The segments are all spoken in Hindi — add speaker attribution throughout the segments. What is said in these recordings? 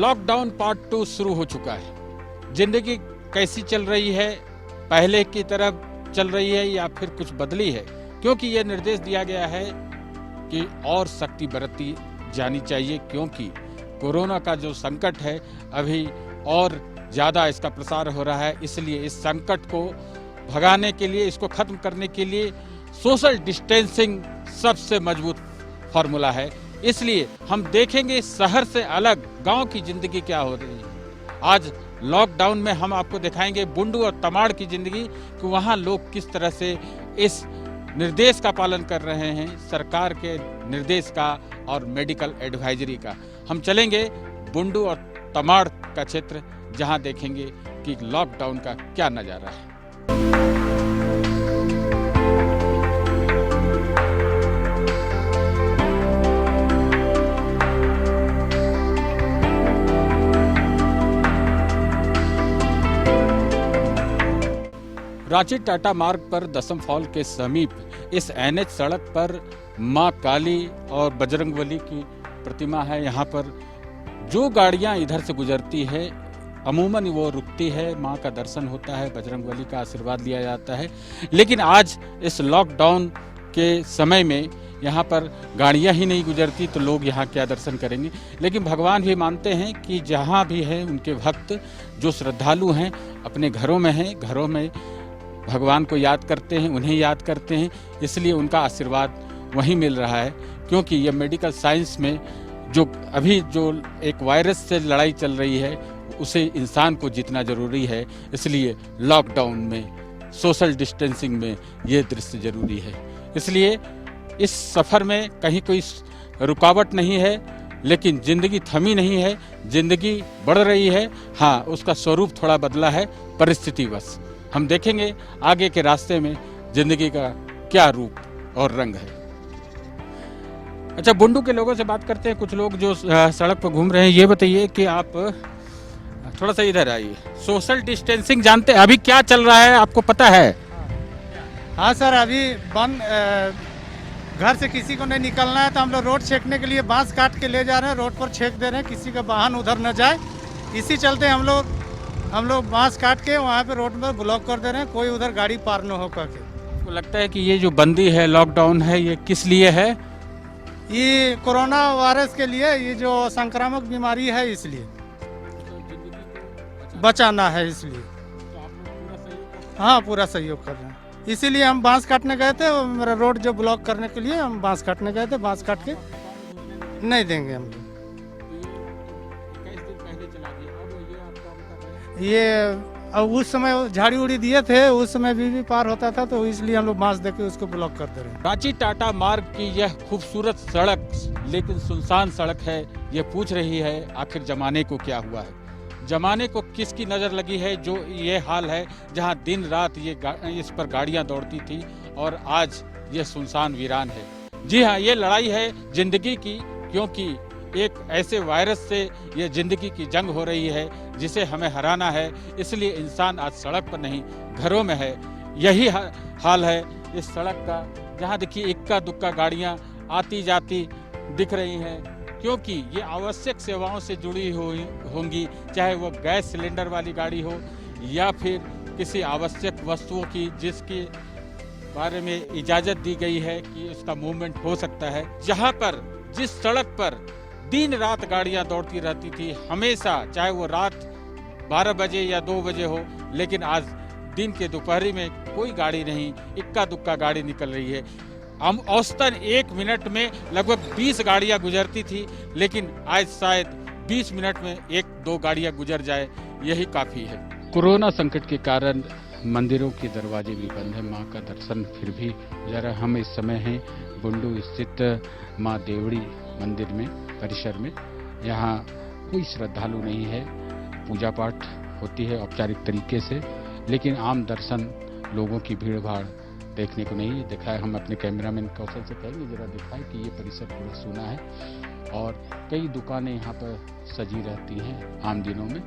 Speaker 1: लॉकडाउन पार्ट 2 शुरू हो चुका है। जिंदगी कैसी चल रही है, पहले की तरह चल रही है या फिर कुछ बदली है? क्योंकि यह निर्देश दिया गया है कि और सख्ती बरती जानी चाहिए, क्योंकि कोरोना का जो संकट है अभी और ज़्यादा इसका प्रसार हो रहा है। इसलिए इस संकट को भगाने के लिए, इसको खत्म करने के लिए सोशल डिस्टेंसिंग सबसे मजबूत फॉर्मूला है। इसलिए हम देखेंगे शहर से अलग गांव की जिंदगी क्या हो रही है। आज लॉकडाउन में हम आपको दिखाएंगे बुंडू और तमाड़ की जिंदगी कि वहां लोग किस तरह से इस निर्देश का पालन कर रहे हैं, सरकार के निर्देश का और मेडिकल एडवाइजरी का। हम चलेंगे बुंडू और तमाड़ का क्षेत्र, जहां देखेंगे कि लॉकडाउन का क्या नजारा है। रांची टाटा मार्ग पर दसम फॉल के समीप इस एनएच सड़क पर मां काली और बजरंगबली की प्रतिमा है। यहाँ पर जो गाड़ियाँ इधर से गुजरती है अमूमन वो रुकती है, मां का दर्शन होता है, बजरंगबली का आशीर्वाद लिया जाता है। लेकिन आज इस लॉकडाउन के समय में यहाँ पर गाड़ियाँ ही नहीं गुजरती तो लोग यहाँ क्या दर्शन करेंगे। लेकिन भगवान भी मानते हैं कि जहाँ भी है उनके भक्त जो श्रद्धालु हैं अपने घरों में हैं, घरों में भगवान को याद करते हैं, उन्हें याद करते हैं, इसलिए उनका आशीर्वाद वहीं मिल रहा है। क्योंकि ये मेडिकल साइंस में जो अभी जो एक वायरस से लड़ाई चल रही है उसे इंसान को जीतना जरूरी है। इसलिए लॉकडाउन में सोशल डिस्टेंसिंग में ये दृश्य जरूरी है। इसलिए इस सफ़र में कहीं कोई रुकावट नहीं है, लेकिन जिंदगी थमी नहीं है, जिंदगी बढ़ रही है। हाँ, उसका स्वरूप थोड़ा बदला है परिस्थितिवश। हम देखेंगे आगे के रास्ते में जिंदगी का क्या रूप और रंग है। अच्छा, बुंडू के लोगों से बात करते हैं, कुछ लोग जो सड़क पर घूम रहे हैं। ये बताइए कि आप थोड़ा सा इधर आइए। सोशल डिस्टेंसिंग जानते हैं, अभी क्या चल रहा है आपको पता है?
Speaker 2: हाँ सर, अभी बंद, घर से किसी को नहीं निकलना है तो हम लोग रोड छेकने के लिए बांस काट के ले जा रहे हैं, रोड पर छेक दे रहे हैं, किसी का वाहन उधर न जाए। इसी चलते हम लोग बांस काट के वहाँ पे रोड पर ब्लॉक कर दे रहे हैं, कोई उधर गाड़ी पार न हो करके।
Speaker 1: आपको लगता है कि ये जो बंदी है, लॉकडाउन है, ये किस लिए है?
Speaker 2: ये कोरोना वायरस के लिए, ये जो संक्रामक बीमारी है इसलिए बचाना है, इसलिए। हाँ, पूरा सहयोग कर रहे हैं। इसीलिए हम बांस काटने गए थे, मेरा रोड जो ब्लॉक करने के लिए हम बांस काटने गए थे। बांस काट के नहीं देंगे हम लोग। ये अब उस समय झाड़ी उड़ी दिए थे, उस समय भी पार होता था, तो इसलिए हम लोग बांस देके उसको ब्लॉक कर दे रहे हैं।
Speaker 1: रांची टाटा मार्ग की यह खूबसूरत सड़क, लेकिन सुनसान सड़क है। ये पूछ रही है आखिर जमाने को क्या हुआ है, जमाने को किसकी नज़र लगी है जो ये हाल है। जहां दिन रात इस पर गाड़ियां दौड़ती थी और आज ये सुनसान वीरान है। जी हाँ, ये लड़ाई है जिंदगी की, क्योंकि एक ऐसे वायरस से ये जिंदगी की जंग हो रही है जिसे हमें हराना है। इसलिए इंसान आज सड़क पर नहीं, घरों में है। यही हाल है इस सड़क का, जहां देखिए इक्का दुक्का गाड़ियां आती जाती दिख रही हैं, क्योंकि ये आवश्यक सेवाओं से जुड़ी हुई होंगी, चाहे वो गैस सिलेंडर वाली गाड़ी हो या फिर किसी आवश्यक वस्तुओं की जिसके बारे में इजाज़त दी गई है कि उसका मूवमेंट हो सकता है। जहां पर जिस सड़क पर दिन रात गाड़ियां दौड़ती रहती थी हमेशा, चाहे वो रात 12 बजे या 2 बजे हो, लेकिन आज दिन के दोपहरी में कोई गाड़ी नहीं, इक्का दुक्का गाड़ी निकल रही है। हम औसतन 1 मिनट में लगभग 20 गाड़ियां गुजरती थी, लेकिन आज शायद 20 मिनट में 1-2 गाड़ियां गुजर जाए, यही काफ़ी है। कोरोना संकट के कारण मंदिरों के दरवाजे भी बंद हैं, मां का दर्शन फिर भी जरा। हम इस समय हैं बुंडू स्थित मां देवड़ी मंदिर में, परिसर में। यहाँ कोई श्रद्धालु नहीं है, पूजा पाठ होती है औपचारिक तरीके से, लेकिन आम दर्शन लोगों की भीड़ भाड़ देखने को नहीं दिखाए। हम अपने कैमरामैन कौशल से कहेंगे जरा दिखाए कि ये परिसर पूरा सूना है और कई दुकानें यहाँ पर सजी रहती हैं आम दिनों में,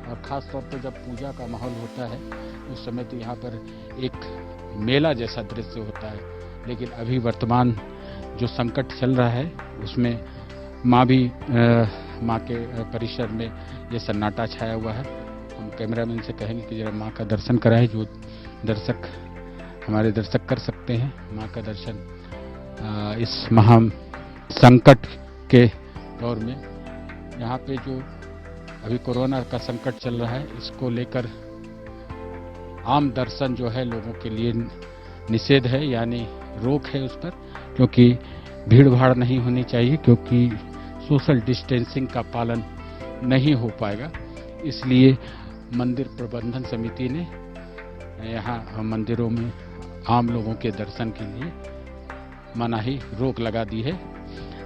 Speaker 1: और ख़ास तौर पर जब पूजा का माहौल होता है उस समय तो यहाँ पर एक मेला जैसा दृश्य होता है। लेकिन अभी वर्तमान जो संकट चल रहा है उसमें माँ भी माँ के परिसर में ये सन्नाटा छाया हुआ है। हम कैमरामैन से कहेंगे कि जरा माँ का दर्शन कराएं, जो हमारे दर्शक कर सकते हैं माँ का दर्शन इस महा संकट के दौर में। यहाँ पे जो अभी कोरोना का संकट चल रहा है, इसको लेकर आम दर्शन जो है लोगों के लिए निषेध है, यानी रोक है उस पर, क्योंकि भीड़ भाड़ नहीं होनी चाहिए, क्योंकि सोशल डिस्टेंसिंग का पालन नहीं हो पाएगा। इसलिए मंदिर प्रबंधन समिति ने यहाँ मंदिरों में आम लोगों के दर्शन के लिए मनाही रोक लगा दी है।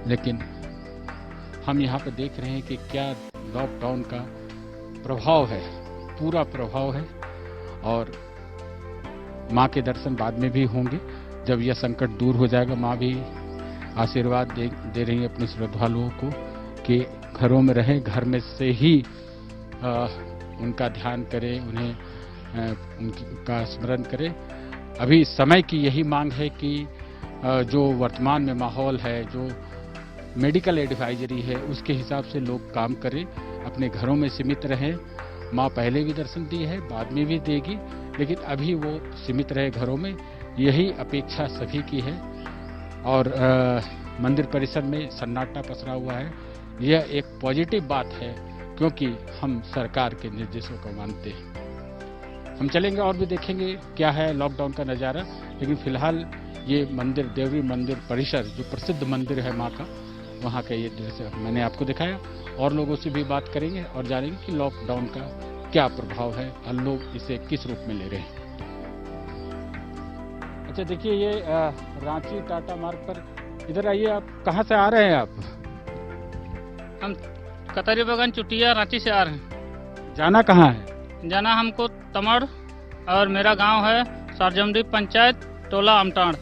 Speaker 1: लेकिन हम यहाँ पर देख रहे हैं कि क्या लॉकडाउन का प्रभाव है, पूरा प्रभाव है। और माँ के दर्शन बाद में भी होंगे, जब यह संकट दूर हो जाएगा। माँ भी आशीर्वाद दे रही है अपने श्रद्धालुओं को कि घरों में रहें, घर में से ही उनका ध्यान करें, उन्हें उनका स्मरण करें। अभी समय की यही मांग है कि जो वर्तमान में माहौल है, जो मेडिकल एडवाइजरी है, उसके हिसाब से लोग काम करें, अपने घरों में सीमित रहें। माँ पहले भी दर्शन दी है, बाद में भी देगी, लेकिन अभी वो सीमित रहे घरों में, यही अपेक्षा सभी की है। और मंदिर परिसर में सन्नाटा पसरा हुआ है। यह एक पॉजिटिव बात है, क्योंकि हम सरकार के निर्देशों को मानते हैं। हम चलेंगे और भी देखेंगे क्या है लॉकडाउन का नज़ारा, लेकिन फिलहाल ये मंदिर, देवरी मंदिर परिसर, जो प्रसिद्ध मंदिर है माँ का, वहाँ का ये दृश्य मैंने आपको दिखाया। और लोगों से भी बात करेंगे और जानेंगे कि लॉकडाउन का क्या प्रभाव है और लोग इसे किस रूप में ले रहे हैं। अच्छा, देखिए ये रांची टाटा मार्ग पर, इधर आइए। आप कहाँ से आ रहे हैं? आप?
Speaker 3: हम कतरी बगान चुटिया रांची से आ रहे हैं।
Speaker 1: जाना कहाँ है?
Speaker 3: जाना हमको तमड़, और मेरा गांव है सरजमडी पंचायत, टोला अमटाण।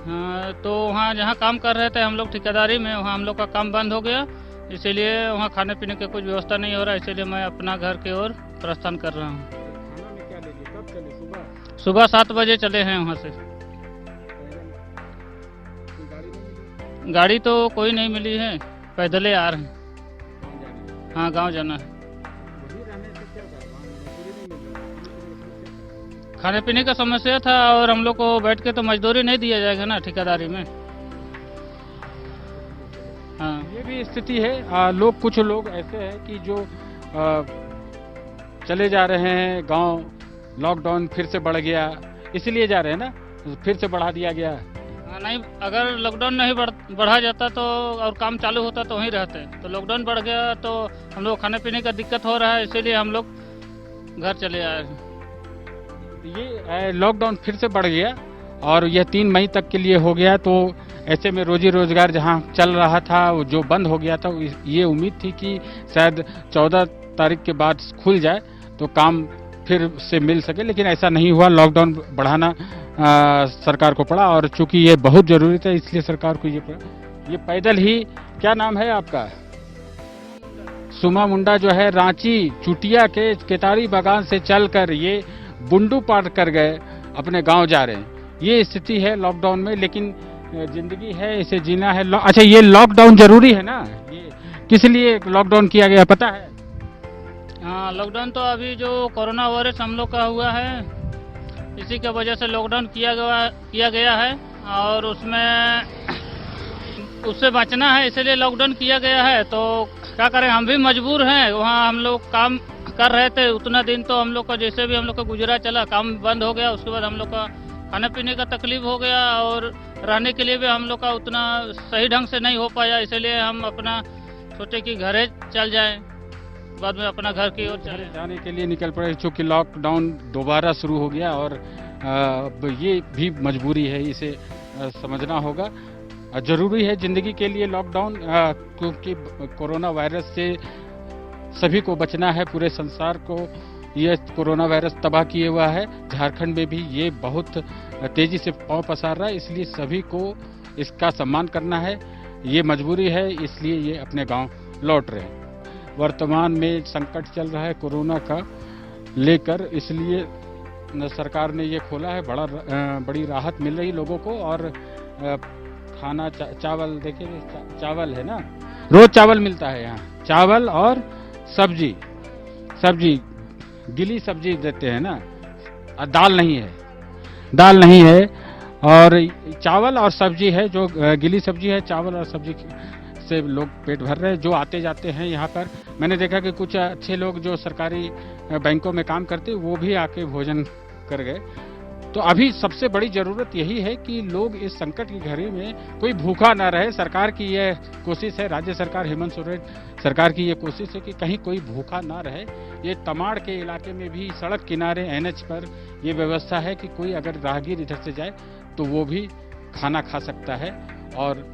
Speaker 3: हाँ, तो वहाँ जहाँ काम कर रहे थे हम लोग ठेकेदारी में, वहाँ हम लोग का काम बंद हो गया, इसीलिए वहाँ खाने पीने की कुछ व्यवस्था नहीं हो रहा, इसीलिए मैं अपना घर की ओर प्रस्थान कर रहा हूँ।
Speaker 1: खाना में क्या लेंगे? कब चले? सुबह?
Speaker 3: सुबह 7 बजे चले हैं वहाँ से। गाड़ी तो कोई नहीं मिली है, पैदल आ रहे हैं। हाँ, गाँव जाना है। खाने पीने का समस्या था, और हम लोग को बैठ के तो मजदूरी नहीं दिया जाएगा ना ठेकेदारी में। हाँ,
Speaker 1: ये भी स्थिति है। कुछ लोग ऐसे हैं कि जो चले जा रहे हैं गांव, लॉकडाउन फिर से बढ़ गया, इसलिए जा रहे हैं ना, फिर से बढ़ा दिया गया।
Speaker 3: नहीं, अगर लॉकडाउन नहीं बढ़ा जाता तो और काम चालू होता तो वहीं रहते, तो लॉकडाउन बढ़ गया तो हम लोग खाने पीने का दिक्कत हो रहा है, इसीलिए हम लोग घर चले आए हैं।
Speaker 1: ये लॉकडाउन फिर से बढ़ गया और यह 3 मई तक के लिए हो गया, तो ऐसे में रोजी रोजगार जहां चल रहा था वो जो बंद हो गया था, ये उम्मीद थी कि शायद 14 तारीख के बाद खुल जाए तो काम फिर से मिल सके, लेकिन ऐसा नहीं हुआ। लॉकडाउन बढ़ाना सरकार को पड़ा, और चूंकि ये बहुत जरूरी था इसलिए सरकार को ये पड़ा। ये पैदल ही, क्या नाम है आपका? सुमा मुंडा जो है रांची चुटिया के केतारी बागान से चलकर ये बुंडू पार कर गए, अपने गांव जा रहे हैं। ये स्थिति है लॉकडाउन में, लेकिन जिंदगी है, इसे जीना है। अच्छा, ये लॉकडाउन जरूरी है ना? ये किस लिए लॉकडाउन किया गया पता है?
Speaker 3: हाँ, लॉकडाउन तो अभी जो कोरोना वायरस हम लोग का हुआ है, इसी की वजह से लॉकडाउन किया गया है, और उससे बचना है, इसलिए लॉकडाउन किया गया है। तो क्या करें, हम भी मजबूर हैं। वहाँ हम लोग काम कर रहे थे उतना दिन, तो हम लोग का जैसे भी हम लोग का गुजरा चला, काम बंद हो गया। उसके बाद हम लोग का खाने पीने का तकलीफ हो गया, और रहने के लिए भी हम लोग का उतना सही ढंग से नहीं हो पाया, इसलिए हम अपना सोचे कि घरे चल जाएं, बाद में अपना घर की ओर चले
Speaker 1: जाने के लिए निकल पड़े, चूँकि लॉकडाउन दोबारा शुरू हो गया, और ये भी मजबूरी है, इसे समझना होगा। जरूरी है जिंदगी के लिए लॉकडाउन, क्योंकि कोरोना वायरस से सभी को बचना है, पूरे संसार को ये कोरोना वायरस तबाह किए हुआ है। झारखंड में भी ये बहुत तेजी से पांव पसार रहा है, इसलिए सभी को इसका सम्मान करना है। ये मजबूरी है, इसलिए ये अपने गांव लौट रहे हैं। वर्तमान में संकट चल रहा है कोरोना का लेकर, इसलिए सरकार ने ये खोला है। बड़ी राहत मिल रही लोगों को, और खाना चावल देखिए चावल है ना, रोज चावल मिलता है यहाँ, चावल और सब्जी गिली सब्जी देते हैं ना, और दाल नहीं है और चावल और सब्जी है, जो गिली सब्जी है, चावल और सब्जी से लोग पेट भर रहे हैं। जो आते जाते हैं यहाँ पर, मैंने देखा कि कुछ अच्छे लोग जो सरकारी बैंकों में काम करते वो भी आके भोजन कर गए। तो अभी सबसे बड़ी जरूरत यही है कि लोग इस संकट की घड़ी में कोई भूखा ना रहे। सरकार की यह कोशिश है, राज्य सरकार हेमंत सोरेन सरकार की यह कोशिश है कि कहीं कोई भूखा ना रहे। ये तमाड़ के इलाके में भी सड़क किनारे NH पर ये व्यवस्था है कि कोई अगर राहगीर इधर से जाए तो वो भी खाना खा सकता है और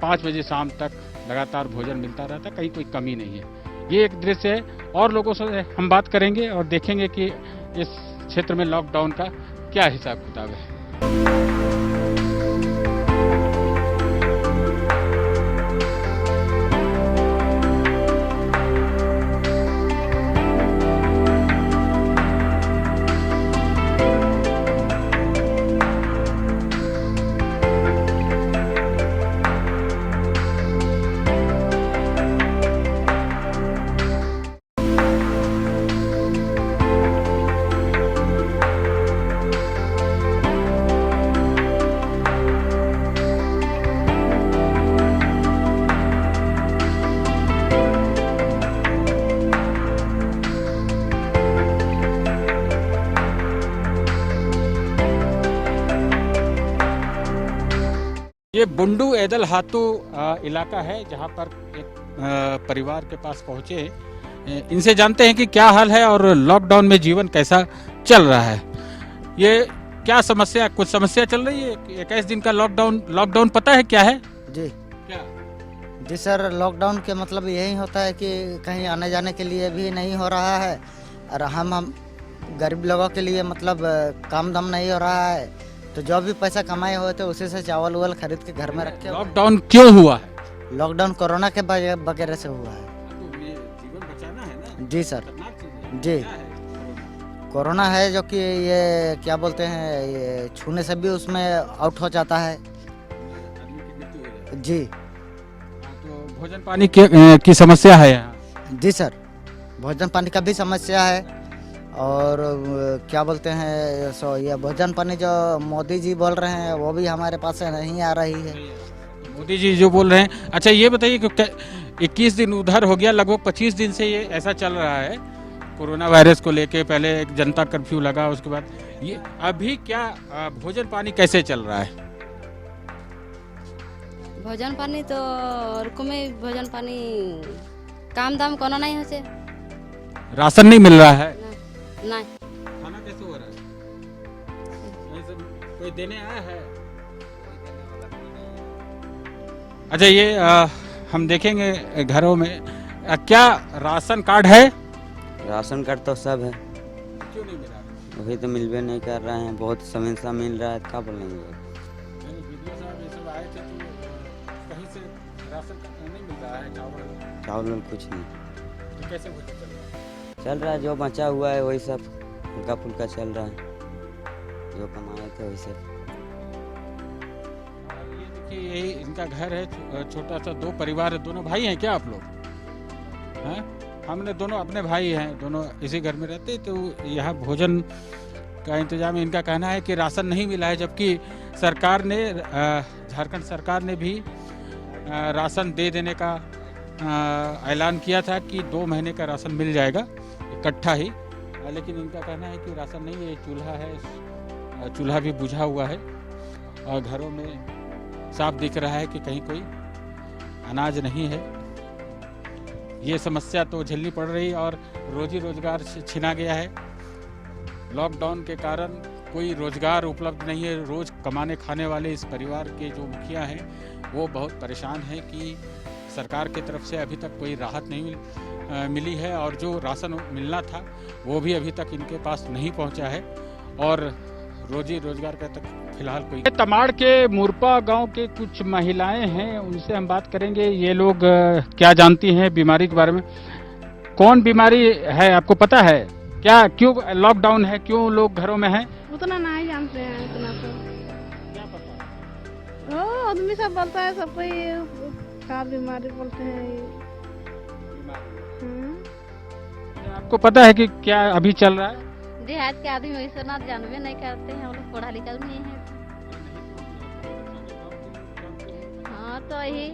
Speaker 1: 5 बजे शाम तक लगातार भोजन मिलता रहता, कहीं कोई कमी नहीं है। ये एक दृश्य है और लोगों से हम बात करेंगे और देखेंगे कि इस क्षेत्र में लॉकडाउन का क्या हिसाब किताब है। ये बुंडू एदल हातू इलाका है जहाँ पर एक परिवार के पास पहुँचे। इनसे जानते हैं कि क्या हाल है और लॉकडाउन में जीवन कैसा चल रहा है। ये क्या समस्या, कुछ समस्या चल रही है? 21 दिन का लॉकडाउन पता है क्या है?
Speaker 4: जी
Speaker 1: क्या?
Speaker 4: जी सर, लॉकडाउन के मतलब यही होता है कि कहीं आने जाने के लिए भी नहीं हो रहा है और हम गरीब लोगों के लिए मतलब काम धाम नहीं हो रहा है, तो जो भी पैसा कमाए हुए थे उसी से चावल उवल खरीद के घर में रखे।
Speaker 1: लॉकडाउन क्यों हुआ है?
Speaker 4: लॉकडाउन कोरोना के वगैरह से हुआ है।
Speaker 1: तो ये जीवन बचाना है ना?
Speaker 4: जी सर,
Speaker 1: खतरनाक चीज़ है।
Speaker 4: जी
Speaker 1: क्या है?
Speaker 4: कोरोना है जो कि ये क्या बोलते हैं, ये छूने से भी उसमें आउट हो जाता है।
Speaker 1: आदमी की मृत्यु हो जाती है।
Speaker 4: जी
Speaker 1: तो भोजन पानी की समस्या है यहाँ।
Speaker 4: जी सर, भोजन पानी का भी समस्या है और क्या बोलते हैं, सो ये भोजन पानी जो मोदी जी बोल रहे हैं वो भी हमारे पास से नहीं आ रही है।
Speaker 1: मोदी जी जो बोल रहे हैं, अच्छा ये बताइए कि 21 दिन उधर हो गया, लगभग 25 दिन से ये ऐसा चल रहा है कोरोना वायरस को लेके। पहले एक जनता कर्फ्यू लगा, उसके बाद ये अभी क्या भोजन पानी कैसे चल रहा है?
Speaker 5: भोजन पानी तो रुकमे भोजन पानी काम दाम कोनो नहीं होचे।
Speaker 1: राशन नहीं मिल रहा है?
Speaker 5: नहीं।
Speaker 1: खाना कैसे हो रहा है? कहीं से कोई देने आया है? अच्छा ये हम देखेंगे घरों में क्या राशन कार्ड है?
Speaker 6: राशन कार्ड तो सब है,
Speaker 1: क्यों नहीं मिला?
Speaker 6: वही तो मिलवे नहीं कर रहे हैं, बहुत समस्या मिल रहा है, क्या बोलेंगे।
Speaker 1: वीडियो साहब ये सब आए थे तो कहीं से राशन कार्ड नहीं मिल रहा है,
Speaker 6: चावल कुछ नहीं
Speaker 1: तो कैसे भोजन चल रहा है?
Speaker 6: चल रहा है, जो बचा हुआ है वही सब हल्का फुल्का चल रहा है, जो कमाए थे वही सब।
Speaker 1: ये देखिए यही इनका घर है, छोटा सा, 2 परिवार है। दोनों भाई हैं क्या आप लोग? हैं? हमने दोनों अपने भाई हैं, दोनों इसी घर में रहते। तो यहाँ भोजन का इंतजाम, इनका कहना है कि राशन नहीं मिला है, जबकि सरकार ने झारखंड सरकार ने भी राशन दे देने का ऐलान किया था कि 2 महीने का राशन मिल जाएगा इकट्ठा ही, लेकिन इनका कहना है कि राशन नहीं है। चूल्हा है, चूल्हा भी बुझा हुआ है और घरों में साफ दिख रहा है कि कहीं कोई अनाज नहीं है। ये समस्या तो झेलनी पड़ रही और रोजी रोजगार छिना गया है। लॉकडाउन के कारण कोई रोजगार उपलब्ध नहीं है। रोज कमाने खाने वाले इस परिवार के जो मुखिया हैं वो बहुत परेशान हैं कि सरकार की तरफ से अभी तक कोई राहत नहीं मिली है और जो राशन मिलना था वो भी अभी तक इनके पास नहीं पहुंचा है और रोजी रोजगार का तक फिलहाल कोई। तमाड़ के मुरपा गांव के कुछ महिलाएं हैं, उनसे हम बात करेंगे। ये लोग क्या जानती हैं बीमारी के बारे में? कौन बीमारी है आपको पता है क्या? क्यों लॉकडाउन है, क्यों लोग घरों में हैं?
Speaker 7: उतना नहीं जानते हैं, उतना तो
Speaker 1: क्या पता?
Speaker 7: आदमी सब बोलता है, सबको ये का बीमारी बोलते हैं ये।
Speaker 1: आपको पता है कि क्या अभी चल रहा है?
Speaker 5: देहात के आदमी वैसे ना जानवे नहीं करते हैं, हम लोग पढ़ा लिखा नहीं है। हाँ तो यही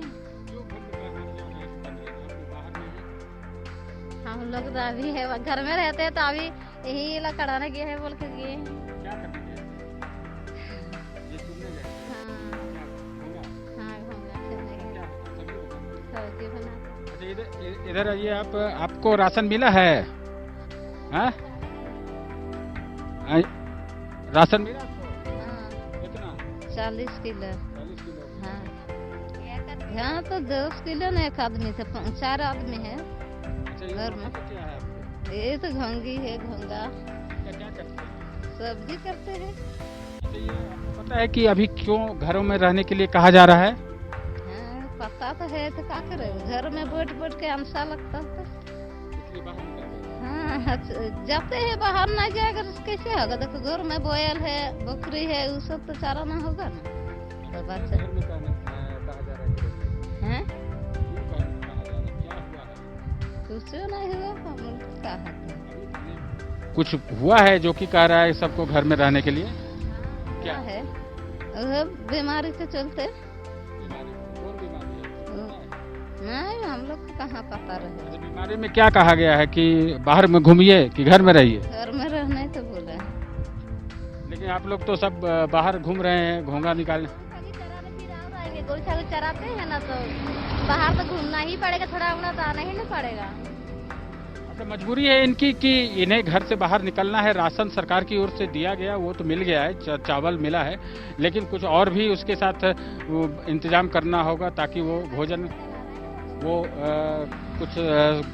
Speaker 5: हम लोग तो अभी है घर में रहते हैं, तो अभी यही लोग कराने गए हैं, बोल के गए हैं। हाँ घूमने फिरने गए, सब्जी बनाते।
Speaker 1: अच्छा, इधर आइए आप। आपको राशन मिला है? हाँ? राशन मिला आपको?
Speaker 5: हाँ
Speaker 1: कितना?
Speaker 5: 40 किलो।
Speaker 1: 40 किलो।
Speaker 5: हाँ यहाँ तो 10 किलो ना एक आदमी से 4 आदमी है
Speaker 1: अच्छा, ये
Speaker 5: घर में।
Speaker 1: क्या है आपको?
Speaker 5: ये तो घंगी है, घंगा
Speaker 1: क्या करते हैं?
Speaker 5: सब्जी करते हैं।
Speaker 1: अच्छा, ये आपको पता है कि अभी क्यों घरों में रहने के लिए कहा जा रहा है?
Speaker 5: हाँ पता तो है, तो क्या करे, घर में बैठ बैठ के अनसा लगता है।
Speaker 1: इसलिए बाहर निकल गए।
Speaker 5: हाँ जाते हैं बाहर, नहीं जाएगा तो कैसे होगा? देखो घर में बोयल है, बकरी है, वो सब तो चारा ना होगा ना। तो बच्चे
Speaker 1: घर में कहा जा रहा है कि
Speaker 5: हैं,
Speaker 1: क्यों कहा जा रहा है? क्या हुआ है?
Speaker 5: कुछ नहीं हुआ, हम लोग क्या है?
Speaker 1: कुछ हुआ है जो कि कह रहा है सबको घर में रहने के लिए?
Speaker 5: क्या है? वह बीमारी से चलते
Speaker 1: कौन बीमारी है?
Speaker 5: नहीं, हम लोग को कहाँ पता रहे।
Speaker 1: अच्छा, बीमारी में क्या कहा गया है कि बाहर में घूमिए कि घर में रहिए?
Speaker 5: घर में रहने तो बोले।
Speaker 1: लेकिन आप लोग तो सब बाहर घूम रहे हैं, घोंगा निकालने।
Speaker 5: गोल छागल चराते हैं ना, तो बाहर तो घूमना ही पड़ेगा, थोड़ा उना तो आना ही नहीं पड़ेगा।
Speaker 1: अच्छा, मजबूरी है इनकी कि इन्हें घर से बाहर निकलना है। राशन सरकार की ओर से दिया गया, वो तो मिल गया है, चावल मिला है, लेकिन कुछ और भी उसके साथ वो इंतजाम करना होगा ताकि वो भोजन, वो कुछ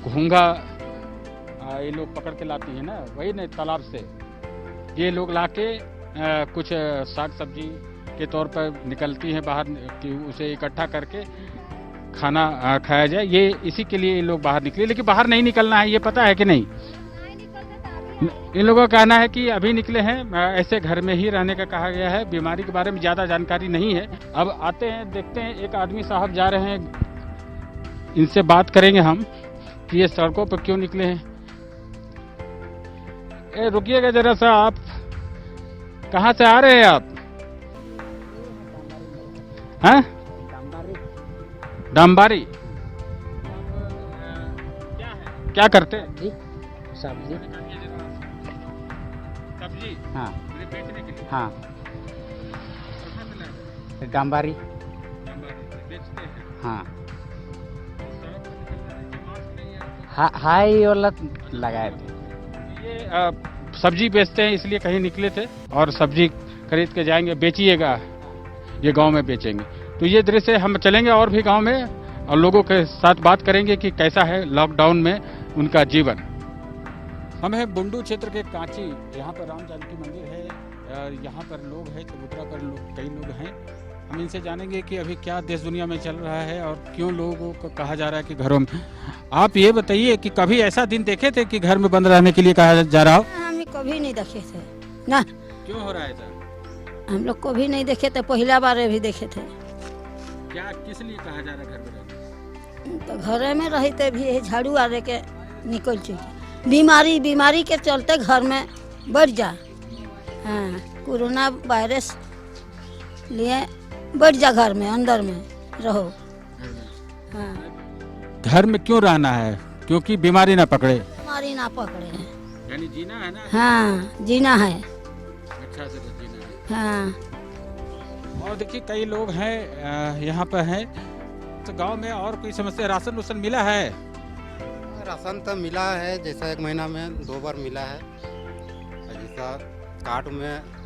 Speaker 1: घोंगा ये लोग पकड़ के लाती है ना, वही ना तालाब से ये लोग लाके कुछ साग सब्जी के तौर पर निकलती हैं बाहर, कि उसे इकट्ठा करके खाना खाया जाए। ये इसी के लिए ये लोग बाहर निकले, लेकिन बाहर नहीं निकलना है, ये पता है कि नहीं? इन लोगों का कहना है कि अभी निकले हैं, ऐसे घर में ही रहने का कहा गया है। बीमारी के बारे में ज़्यादा जानकारी नहीं है। अब आते हैं, देखते हैं, एक आदमी साहब जा रहे हैं, इनसे बात करेंगे हम कि ये सड़कों पर क्यों निकले हैं। रुकिएगा जरा सा, आप कहाँ से आ रहे हैं आप? हैं? डाम्बारी। क्या करते हैं?
Speaker 8: सब्जी।
Speaker 1: सब्जी?
Speaker 8: हाँ
Speaker 1: बेचने के लिए?
Speaker 8: हाँ
Speaker 1: कहाँ से लाए हैं?
Speaker 8: डाम्बारी।
Speaker 1: बेचते हैं?
Speaker 8: हाँ
Speaker 1: सड़क पर निकलने में मास्क नहीं है।
Speaker 8: हा, हाई वाला लगाए थे।
Speaker 1: ये सब्जी बेचते हैं, इसलिए कहीं निकले थे और सब्जी खरीद के जाएंगे, बेचिएगा, ये गांव में बेचेंगे। तो ये दृश्य हम चलेंगे और भी गांव में और लोगों के साथ बात करेंगे कि कैसा है लॉकडाउन में उनका जीवन। हम हैं बुंडू क्षेत्र के कांची, यहाँ पर राम जानकी मंदिर है और यहाँ पर लोग हैं, चबूतरा पर कई लोग हैं। हम इनसे जानेंगे कि अभी क्या देश दुनिया में चल रहा है और क्यों लोगों को कहा जा रहा है कि घरों में। आप ये बताइए कि कभी ऐसा दिन देखे थे कि घर में बंद रहने के लिए कहा जा रहा हो?
Speaker 9: हम कभी नहीं देखे थे ना।
Speaker 1: क्यों हो रहा है सर?
Speaker 9: हम लोग कभी नहीं देखे थे, पहला बार भी देखे थे।
Speaker 1: क्या किस लिए कहा जा रहा है घर में रहने?
Speaker 9: तो घरे में रहते भी यही झाड़ू आ दे के निकल चुके। बीमारी के चलते घर में बढ़ जा। हाँ कोरोना वायरस लिए बढ़ जा, घर में अंदर में रहो। हाँ
Speaker 1: घर में क्यों रहना है? क्योंकि बीमारी ना पकड़े।
Speaker 9: बीमारी ना पकड़े हैं,
Speaker 1: यानी जीना है ना?
Speaker 9: हाँ जीना है।
Speaker 1: अच्छा से तो जीना है।
Speaker 9: हाँ
Speaker 1: और देखिए कई लोग हैं यहाँ पर हैं। तो गांव में और कोई समस्या, राशन उसन मिला है?
Speaker 10: राशन तो मिला है, जैसा 1 महीना में 2 बार मिला है। जैसा कार्ड में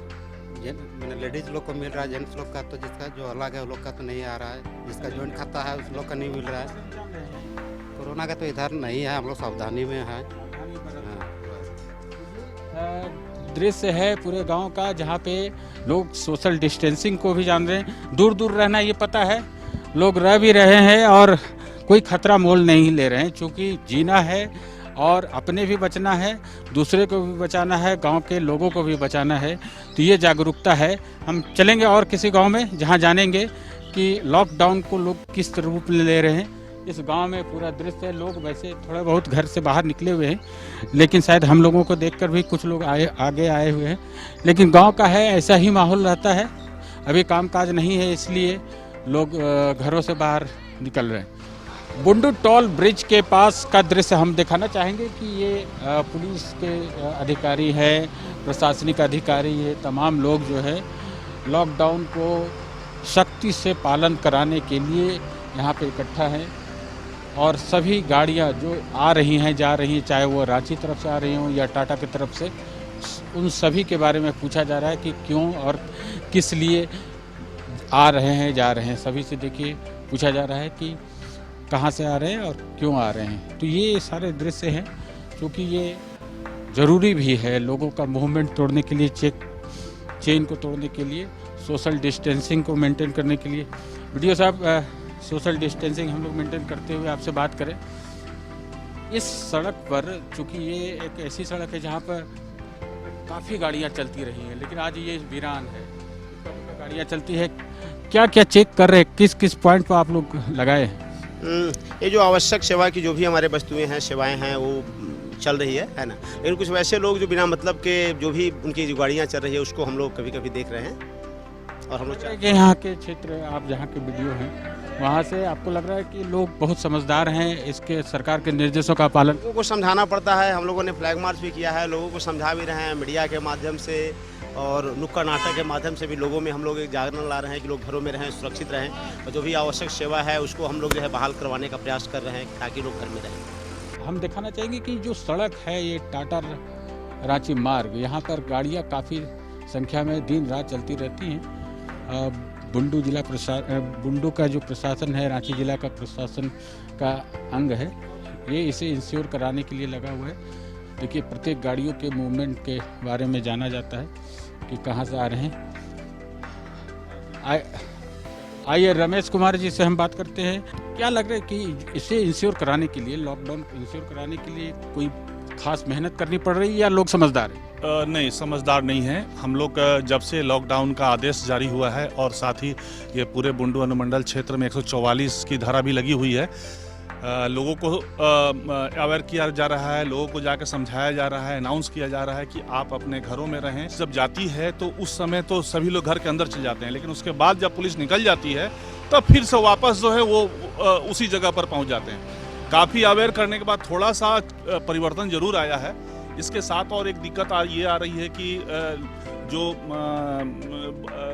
Speaker 10: लेडीज लोग को मिल रहा है, जेंट्स लोग का तो जिसका जो अलग है वो लोग का तो नहीं आ रहा है। जिसका जॉइंट खाता है उस लोग का नहीं मिल रहा है। कोरोना का तो इधर नहीं है, हम लोग सावधानी में है।
Speaker 1: दृश्य है पूरे गांव का जहाँ पे लोग सोशल डिस्टेंसिंग को भी जान रहे हैं। दूर दूर रहना ये पता है, लोग रह भी रहे हैं और कोई खतरा मोल नहीं ले रहे हैं, क्योंकि जीना है और अपने भी बचना है, दूसरे को भी बचाना है, गांव के लोगों को भी बचाना है। तो ये जागरूकता है। हम चलेंगे और किसी गांव में जहां जानेंगे कि लॉकडाउन को लोग किस रूप में ले रहे हैं। इस गांव में पूरा दृश्य है। लोग वैसे थोड़ा बहुत घर से बाहर निकले हुए हैं, लेकिन शायद हम लोगों को देखकर भी कुछ लोग आगे आए हुए हैं। लेकिन गांव का है, ऐसा ही माहौल रहता है। अभी कामकाज नहीं है, इसलिए लोग घरों से बाहर निकल रहे हैं। बुंडू टोल ब्रिज के पास का दृश्य हम दिखाना चाहेंगे कि ये पुलिस के अधिकारी हैं, प्रशासनिक अधिकारी, ये तमाम लोग जो है लॉकडाउन को सख्ती से पालन कराने के लिए यहाँ पे इकट्ठा हैं। और सभी गाड़ियाँ जो आ रही हैं, जा रही हैं, चाहे वो रांची तरफ से आ रही हों या टाटा की तरफ से, उन सभी के बारे में पूछा जा रहा है कि क्यों और किस लिए आ रहे हैं, जा रहे हैं। सभी से देखिए पूछा जा रहा है कि कहाँ से आ रहे हैं और क्यों आ रहे हैं। तो ये सारे दृश्य हैं, क्योंकि ये ज़रूरी भी है लोगों का मूवमेंट तोड़ने के लिए, चेन को तोड़ने के लिए, सोशल डिस्टेंसिंग को मेंटेन करने के लिए। वीडियो साहब, सोशल डिस्टेंसिंग हम लोग मेंटेन करते हुए आपसे बात करें। इस सड़क पर, चूँकि ये एक ऐसी सड़क है जहाँ पर काफ़ी गाड़ियाँ चलती रही हैं, लेकिन आज ये वीरान है, गाड़ियाँ चलती है। क्या क्या चेक कर रहे हैं, किस किस पॉइंट पर आप लोग लगाए हैं?
Speaker 11: ये जो आवश्यक सेवा की जो भी हमारे वस्तुएं हैं, सेवाएं हैं, वो चल रही है ना। लेकिन कुछ वैसे लोग जो बिना मतलब के जो भी उनकी जो गाड़ियाँ चल रही है उसको हम लोग कभी कभी देख रहे हैं। और हम लोग
Speaker 1: यहाँ के क्षेत्र, आप जहाँ के वीडियो हैं वहाँ से आपको लग रहा है कि लोग बहुत समझदार हैं, इसके सरकार के निर्देशों का पालन।
Speaker 11: लोगों को समझाना पड़ता है। हम लोगों ने फ्लैग मार्च भी किया है, लोगों को समझा भी रहे हैं मीडिया के माध्यम से और नुक्कड़ नाटक के माध्यम से भी लोगों में हम लोग एक जागरण ला रहे हैं कि लोग घरों में रहें, सुरक्षित रहें, और जो भी आवश्यक सेवा है उसको हम लोग जो है बहाल करवाने का प्रयास कर रहे हैं ताकि लोग घर में रहें।
Speaker 1: हम दिखाना चाहेंगे कि जो सड़क है, ये टाटा रांची मार्ग, यहाँ पर गाड़ियाँ काफ़ी संख्या में दिन रात चलती रहती हैं। बुंडू का जो प्रशासन है, रांची जिला का प्रशासन का अंग है, ये इसे इंश्योर कराने के लिए लगा हुआ है। देखिए, प्रत्येक गाड़ियों के मूवमेंट के बारे में जाना जाता है कि कहाँ से आ रहे हैं। आइए रमेश कुमार जी से हम बात करते हैं। क्या लग रहा है कि इसे इंश्योर कराने के लिए, लॉकडाउन इंश्योर कराने के लिए कोई खास मेहनत करनी पड़ रही है या लोग समझदार हैं?
Speaker 12: नहीं, समझदार नहीं है। हम लोग जब से लॉकडाउन का आदेश जारी हुआ है और साथ ही ये पूरे बुंडू अनुमंडल क्षेत्र में 144 की धारा भी लगी हुई है, लोगों को अवेयर किया जा रहा है, लोगों को जाकर समझाया जा रहा है, अनाउंस किया जा रहा है कि आप अपने घरों में रहें। जब जाती है तो उस समय तो सभी लोग घर के अंदर चले जाते हैं, लेकिन उसके बाद जब पुलिस निकल जाती है तब फिर से वापस जो है वो उसी जगह पर पहुंच जाते हैं। काफ़ी अवेयर करने के बाद थोड़ा सा परिवर्तन जरूर आया है। इसके साथ और एक दिक्कत ये आ रही है कि जो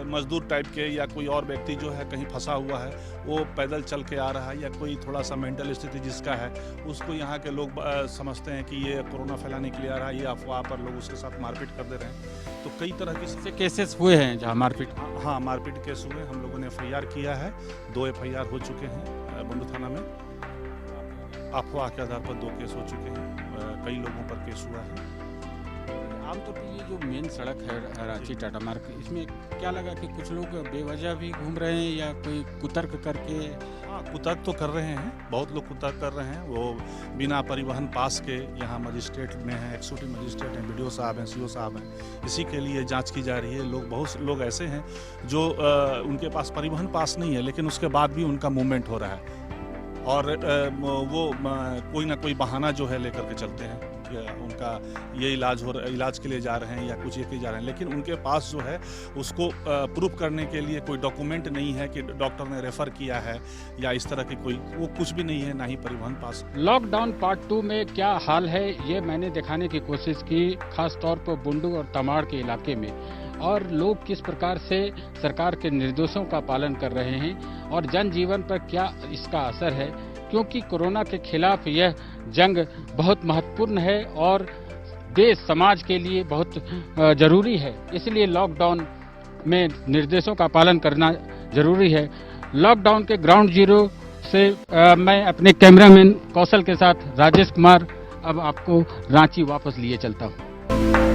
Speaker 12: मजदूर टाइप के या कोई और व्यक्ति जो है कहीं फंसा हुआ है, वो पैदल चल के आ रहा है, या कोई थोड़ा सा मेंटल स्थिति जिसका है, उसको यहाँ के लोग समझते हैं कि ये कोरोना फैलाने के लिए आ रहा है, ये अफवाह पर लोग उसके साथ मारपीट कर दे रहे हैं। तो कई तरह के
Speaker 1: केसेस हुए हैं जहाँ मारपीट।
Speaker 12: हाँ, मारपीट केस हुए। हम लोगों ने FIR किया है, 2 FIR हो चुके हैं बुंडू थाना में। अफवाह के आधार पर 2 केस हो चुके हैं, कई लोगों पर केस हुआ है।
Speaker 1: आमतौर पर ये जो मेन सड़क है रांची टाटा मार्ग, इसमें क्या लगा कि कुछ लोग बेवजह भी घूम रहे हैं या कोई कुतर्क करके?
Speaker 12: हाँ, कुतर्क तो कर रहे हैं, बहुत लोग कुतर्क कर रहे हैं। वो बिना परिवहन पास के यहाँ मजिस्ट्रेट में हैं, एक्जीक्यूटिव मजिस्ट्रेट हैं, BDO साहब हैं, CO साहब हैं, इसी के लिए जांच की जा रही है। बहुत लोग ऐसे हैं जो उनके पास परिवहन पास नहीं है, लेकिन उसके बाद भी उनका मूवमेंट हो रहा है, और वो कोई ना कोई बहाना जो है लेकर के चलते हैं कि उनका ये इलाज के लिए जा रहे हैं या कुछ ये के जा रहे हैं, लेकिन उनके पास जो है उसको प्रूफ करने के लिए कोई डॉक्यूमेंट नहीं है कि डॉक्टर ने रेफर किया है या इस तरह की वो कुछ भी नहीं है, ना ही परिवहन पास।
Speaker 1: लॉकडाउन पार्ट 2 में क्या हाल है, ये मैंने दिखाने की कोशिश की, खास तौर पर बुंडू और तमाड़ के इलाके में, और लोग किस प्रकार से सरकार के निर्देशों का पालन कर रहे हैं और जनजीवन पर क्या इसका असर है, क्योंकि कोरोना के खिलाफ यह जंग बहुत महत्वपूर्ण है और देश समाज के लिए बहुत जरूरी है। इसलिए लॉकडाउन में निर्देशों का पालन करना जरूरी है। लॉकडाउन के ग्राउंड जीरो से मैं अपने कैमरामैन कौशल के साथ राजेश कुमार अब आपको रांची वापस लिए चलता हूँ।